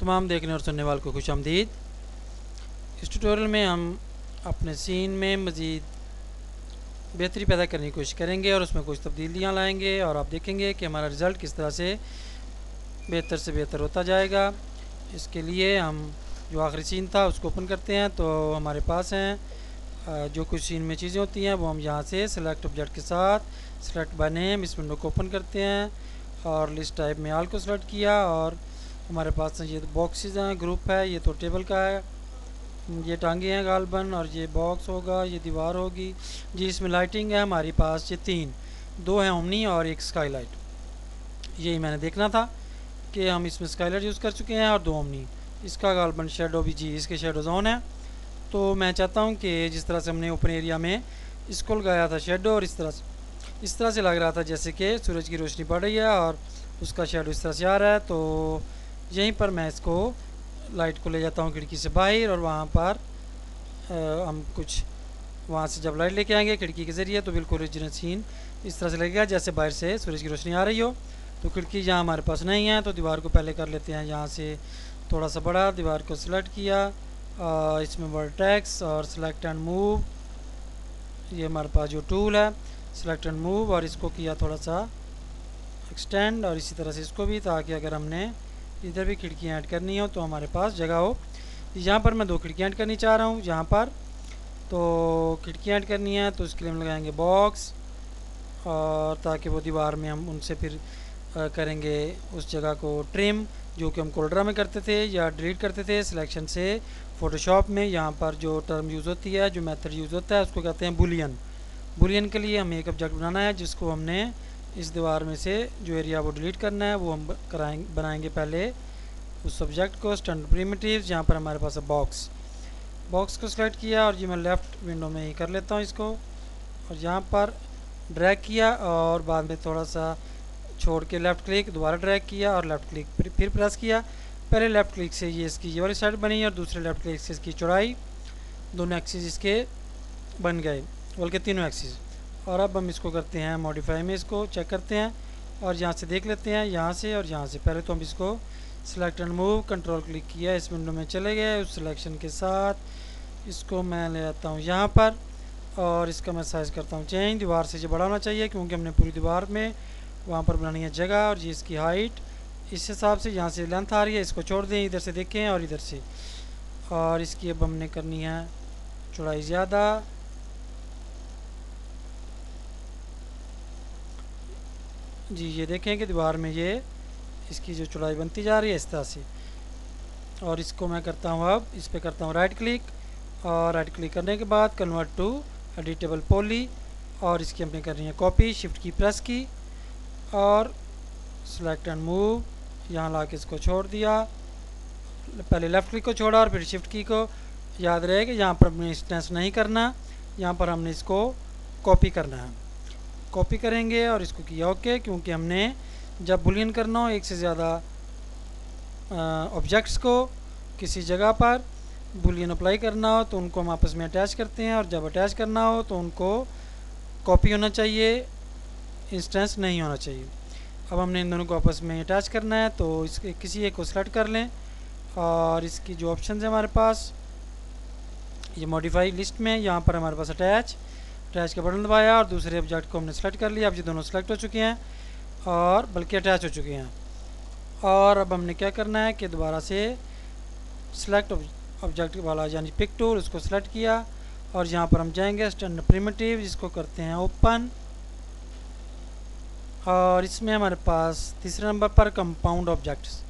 तमाम देखने और सुनने वालों को खुशामदीद। इस ट्यूटोरियल में हम अपने सीन में मज़ीद बेहतरी पैदा करने की कोशिश करेंगे और उसमें कुछ तब्दीलियाँ लाएंगे और आप देखेंगे कि हमारा रिज़ल्ट किस तरह से बेहतर होता जाएगा। इसके लिए हम जो आखिरी सीन था उसको ओपन करते हैं। तो हमारे पास हैं जो कुछ सीन में चीज़ें होती हैं वो हम यहाँ से सेलेक्ट ऑब्जेक्ट के साथ सेलेक्ट बाय नेम इस विंडो को ओपन करते हैं और लिस्ट टाइप में ऑल को सेलेक्ट किया और हमारे पास ये बॉक्सेस हैं, ग्रुप है, ये तो टेबल का है, ये टांगे हैं गालबन और ये बॉक्स होगा, ये दीवार होगी जी। इसमें लाइटिंग है हमारे पास, ये दो हैं ओमनी और एक स्काईलाइट। यही मैंने देखना था कि हम इसमें स्काईलाइट यूज़ कर चुके हैं और दो ओमनी। इसका गालबन शेडो भी जी, इसके शेडो जोन है। तो मैं चाहता हूँ कि जिस तरह से हमने ओपन एरिया में इसको लगाया था शेडो और इस तरह से लग रहा था जैसे कि सूरज की रोशनी पड़ रही है और उसका शेडो इस तरह से आ रहा है। तो यहीं पर मैं इसको लाइट को ले जाता हूँ खिड़की से बाहर और वहाँ पर हम कुछ वहाँ से जब लाइट लेके आएंगे खिड़की के ज़रिए तो बिल्कुल ओरिजिनल सीन इस तरह से लगेगा जैसे बाहर से सूरज की रोशनी आ रही हो। तो खिड़की यहाँ हमारे पास नहीं है तो दीवार को पहले कर लेते हैं यहाँ से थोड़ा सा बड़ा, दीवार को सिलेक्ट किया, इसमें वर्टेक्स और सिलेक्ट एंड मूव, ये हमारे पास जो टूल है सिलेक्ट एंड मूव, और इसको किया थोड़ा सा एक्सटेंड और इसी तरह से इसको भी, ताकि अगर हमने इधर भी खिड़कियाँ ऐड करनी हो तो हमारे पास जगह हो। यहाँ पर मैं दो खिड़कियाँ ऐड करनी चाह रहा हूँ यहाँ पर, तो खिड़कियाँ ऐड करनी है तो उसके लिए हम लगाएंगे बॉक्स और ताकि वो दीवार में हम उनसे फिर करेंगे उस जगह को ट्रिम जो कि हम कोल्ड्रा में करते थे या डिलीट करते थे सिलेक्शन से फ़ोटोशॉप में। यहाँ पर जो टर्म यूज़ होती है, जो मेथड यूज़ होता है उसको कहते हैं बुलियन। बुलियन के लिए हमें एक ऑब्जेक्ट बनाना है जिसको हमने इस दीवार में से जो एरिया वो डिलीट करना है, वो हम बनाएंगे पहले उस ऑब्जेक्ट को स्टैंडर्ड प्रिमिटिव्स। यहाँ पर हमारे पास है बॉक्स को सिलेक्ट किया और ये मैं लेफ़्ट विंडो में ही कर लेता हूँ इसको, और यहाँ पर ड्रैग किया और बाद में थोड़ा सा छोड़ के लेफ़्ट क्लिक दोबारा ड्रैग किया और लेफ़्ट क्लिक फिर प्रेस किया। पहले लेफ़्ट क्लिक से ये इसकी ये वाली साइड बनी और दूसरे लेफ़्ट क्लिक से इसकी चौड़ाई, दोनों एक्सिस इसके बन गए, बल्कि तीनों एक्सिस। और अब हम इसको करते हैं मॉडिफाई में, इसको चेक करते हैं और यहाँ से देख लेते हैं, यहाँ से और यहाँ से। पहले तो हम इसको select and move control click किया, इस विंडो में चले गए उस सिलेक्शन के साथ। इसको मैं ले आता हूँ यहाँ पर और इसका मैं साइज़ करता हूँ चेंज। दीवार से ये बड़ा होना चाहिए क्योंकि हमने पूरी दीवार में वहाँ पर बनानी है जगह, और ये इसकी हाइट इस हिसाब से यहाँ से लेंथ आ रही है, इसको छोड़ दें, इधर से देखें और इधर से। और इसकी अब हमने करनी है चौड़ाई ज़्यादा, जी ये देखें कि दीवार में ये इसकी जो चौड़ाई बनती जा रही है इस तरह से। और इसको मैं करता हूँ, अब इस पर करता हूँ राइट क्लिक, और राइट क्लिक करने के बाद कन्वर्ट टू एडिटेबल पॉली, और इसकी हमने करनी है कॉपी, शिफ्ट की प्रेस की और सेलेक्ट एंड मूव, यहाँ ला के इसको छोड़ दिया। पहले लेफ़्ट क्लिक को छोड़ा और फिर शिफ्ट की को, याद रहे कि यहाँ पर हमने इंस्टेंस नहीं करना, यहाँ पर हमने इसको कॉपी करना है। कॉपी करेंगे और इसको किया ओके, क्योंकि हमने जब बुलियन करना हो एक से ज़्यादा ऑब्जेक्ट्स को किसी जगह पर बुलियन अप्लाई करना हो तो उनको हम आपस में अटैच करते हैं, और जब अटैच करना हो तो उनको कॉपी होना चाहिए, इंस्टेंस नहीं होना चाहिए। अब हमने इन दोनों को आपस में अटैच करना है तो इसके किसी एक को सेलेक्ट कर लें, और इसकी जो ऑप्शन है हमारे पास ये मॉडिफाई लिस्ट में, यहाँ पर हमारे पास अटैच का बटन दबाया और दूसरे ऑब्जेक्ट को हमने सेलेक्ट कर लिया। अब ये दोनों सेलेक्ट हो चुके हैं और बल्कि अटैच हो चुके हैं। और अब हमने क्या करना है कि दोबारा से सेलेक्ट ऑब्जेक्ट वाला यानी पिक टूल, उसको सेलेक्ट किया और यहाँ पर हम जाएंगे स्टैंडर्ड प्रिमिटिव, जिसको करते हैं ओपन, और इसमें हमारे पास तीसरे नंबर पर कंपाउंड ऑब्जेक्ट्स,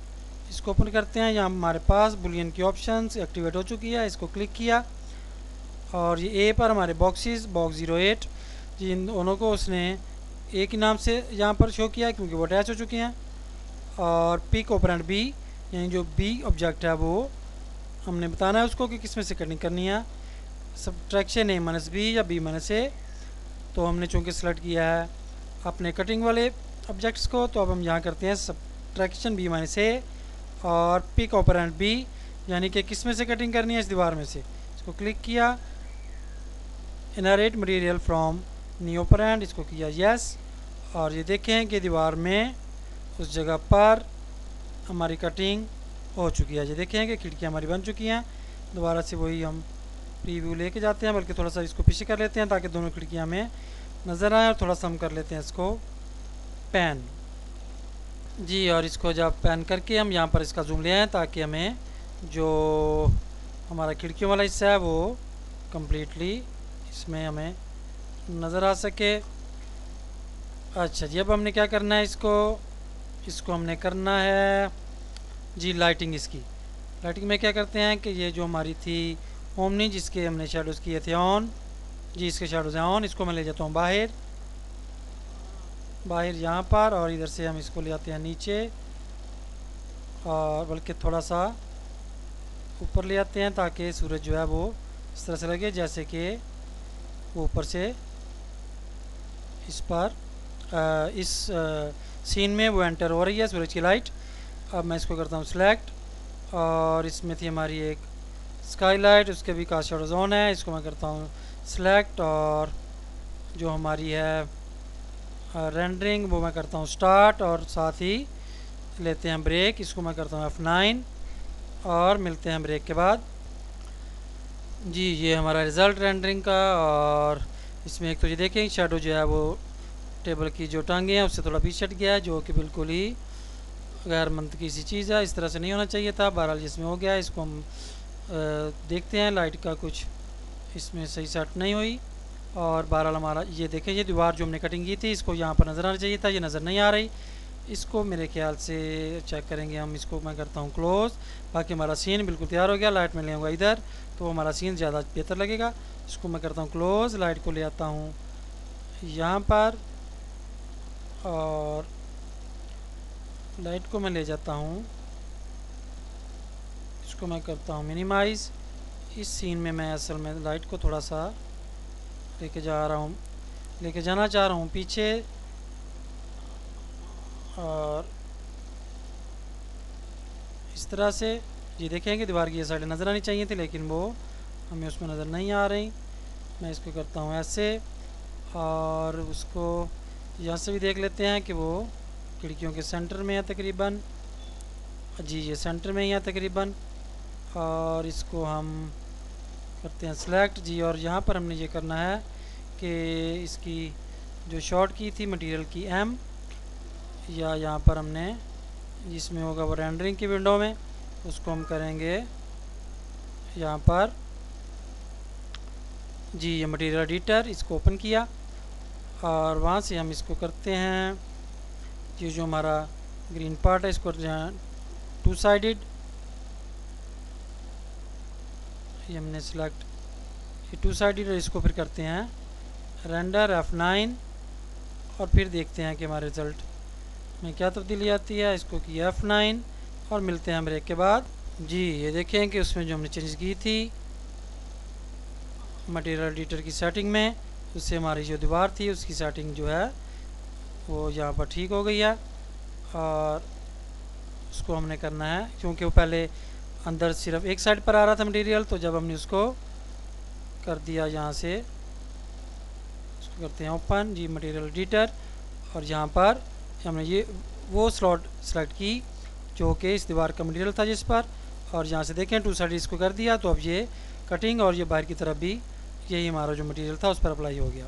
इसको ओपन करते हैं। यहाँ हमारे पास बुलियन की ऑप्शंस एक्टिवेट हो चुकी है, इसको क्लिक किया और ये ए पर हमारे बॉक्सेस बॉक्स 08 जी, इन दोनों को उसने एक ही नाम से यहाँ पर शो किया क्योंकि वो अटैच हो चुके हैं। और पिक ऑपरेंट बी, यानी जो बी ऑब्जेक्ट है वो हमने बताना है उसको कि किस में से कटिंग करनी है, सब्ट्रैक्शन ए माइनस बी या बी माइनस ए। तो हमने चूँकि सेलेक्ट किया है अपने कटिंग वाले ऑब्जेक्ट्स को, तो अब हम यहाँ करते हैं सब्ट्रैक्शन बी माइनस ए और पिक ऑपरेंट बी, यानी कि किस में से कटिंग करनी है, इस दीवार में से। इसको क्लिक किया, inherit material from new parent, इसको किया यस, और ये देखें कि दीवार में उस जगह पर हमारी कटिंग हो चुकी है। ये देखें कि खिड़कियाँ हमारी बन चुकी हैं। दोबारा से वही हम प्रीव्यू लेके जाते हैं, बल्कि थोड़ा सा इसको पीछे कर लेते हैं ताकि दोनों खिड़कियाँ हमें नज़र आए, और थोड़ा सा हम कर लेते हैं इसको पैन। जी, और इसको जब पैन करके हम यहाँ पर इसका जूम ले आएँ ताकि हमें जो हमारा खिड़कियों वाला हिस्सा है वो कम्प्लीटली इसमें हमें नज़र आ सके। अच्छा जी, अब हमने क्या करना है, इसको हमने करना है जी लाइटिंग। इसकी लाइटिंग में क्या करते हैं कि ये जो हमारी थी ओमनी, जिसके हमने शेडोज़ किए थे ऑन, जी इसके शेडोज़ हैं ऑन, इसको मैं ले जाता हूँ बाहर यहाँ पर, और इधर से हम इसको ले आते हैं नीचे, और बल्कि थोड़ा सा ऊपर ले आते हैं ताकि सूरज जो है वो इस तरह से लगे जैसे कि वो ऊपर से इस पर इस सीन में वो एंटर हो रही है सूरज की लाइट। अब मैं इसको करता हूँ सिलेक्ट, और इसमें थी हमारी एक स्काई लाइट, उसके भी कास्ट शेडोज़ ऑन है, इसको मैं करता हूँ सिलेक्ट, और जो हमारी है रेंडरिंग वो मैं करता हूँ स्टार्ट, और साथ ही लेते हैं ब्रेक, इसको मैं करता हूँ F9, और मिलते हैं ब्रेक के बाद। जी ये हमारा रिज़ल्ट रेंडरिंग का, और इसमें एक तो ये देखें शेडो जो है वो टेबल की जो टांगे हैं उससे थोड़ा पीछे हट गया है, जो कि बिल्कुल ही गैर मंतकी सी चीज़ है, इस तरह से नहीं होना चाहिए था। बहरहाल जिसमें हो गया, इसको हम देखते हैं लाइट का कुछ इसमें सही सेट नहीं हुई, और बहरहाल हमारा ये देखें ये दीवार जो हमने कटिंग की थी इसको यहाँ पर नज़र आना चाहिए था, ये नज़र नहीं आ रही। इसको मेरे ख्याल से चेक करेंगे हम, इसको मैं करता हूँ क्लोज़। बाकी हमारा सीन बिल्कुल तैयार हो गया। लाइट में ले आऊँगा इधर तो हमारा सीन ज़्यादा बेहतर लगेगा। इसको मैं करता हूँ क्लोज़, लाइट को ले आता हूँ यहाँ पर, और लाइट को मैं ले जाता हूँ, इसको मैं करता हूँ मिनिमाइज़। इस सीन में मैं असल में लाइट को थोड़ा सा लेके जाना चाह रहा हूँ पीछे, और इस तरह से ये देखेंगे दीवार की ये साइडें नज़र आनी चाहिए थी, लेकिन वो हमें उसमें नज़र नहीं आ रही। मैं इसको करता हूँ ऐसे, और उसको यहाँ से भी देख लेते हैं कि वो खिड़कियों के सेंटर में है तकरीबन। जी ये सेंटर में ही है तकरीबन, और इसको हम करते हैं सेलेक्ट जी। और यहाँ पर हमने ये करना है कि इसकी जो शॉर्ट की थी मटेरियल की M, या यहाँ पर हमने जिसमें होगा वो रेंडरिंग की विंडो में, उसको हम करेंगे यहाँ पर जी ये मटेरियल एडिटर, इसको ओपन किया, और वहाँ से हम इसको करते हैं ये जो हमारा ग्रीन पार्ट है इसको टू साइडेड, ये हमने सिलेक्ट ये टू साइडेड, और इसको फिर करते हैं रेंडर F9, और फिर देखते हैं कि हमारे रिज़ल्ट में क्या तब्दीली आती है। इसको किया F9, और मिलते हैं ब्रेक के बाद। जी ये देखें कि उसमें जो हमने चेंज की थी मटेरियल एडिटर की सेटिंग में, उससे हमारी जो दीवार थी उसकी सेटिंग जो है वो यहाँ पर ठीक हो गई है। और उसको हमने करना है क्योंकि वो पहले अंदर सिर्फ एक साइड पर आ रहा था मटेरियल, तो जब हमने उसको कर दिया यहाँ से, उसको करते हैं ओपन जी मटेरियल एडिटर, और यहाँ पर हमने ये वो स्लॉट सेलेक्ट की जो कि इस दीवार का मटेरियल था जिस पर, और यहाँ से देखें टू साइड इसको कर दिया, तो अब ये कटिंग और ये बाहर की तरफ भी यही हमारा जो मटेरियल था उस पर अप्लाई हो गया।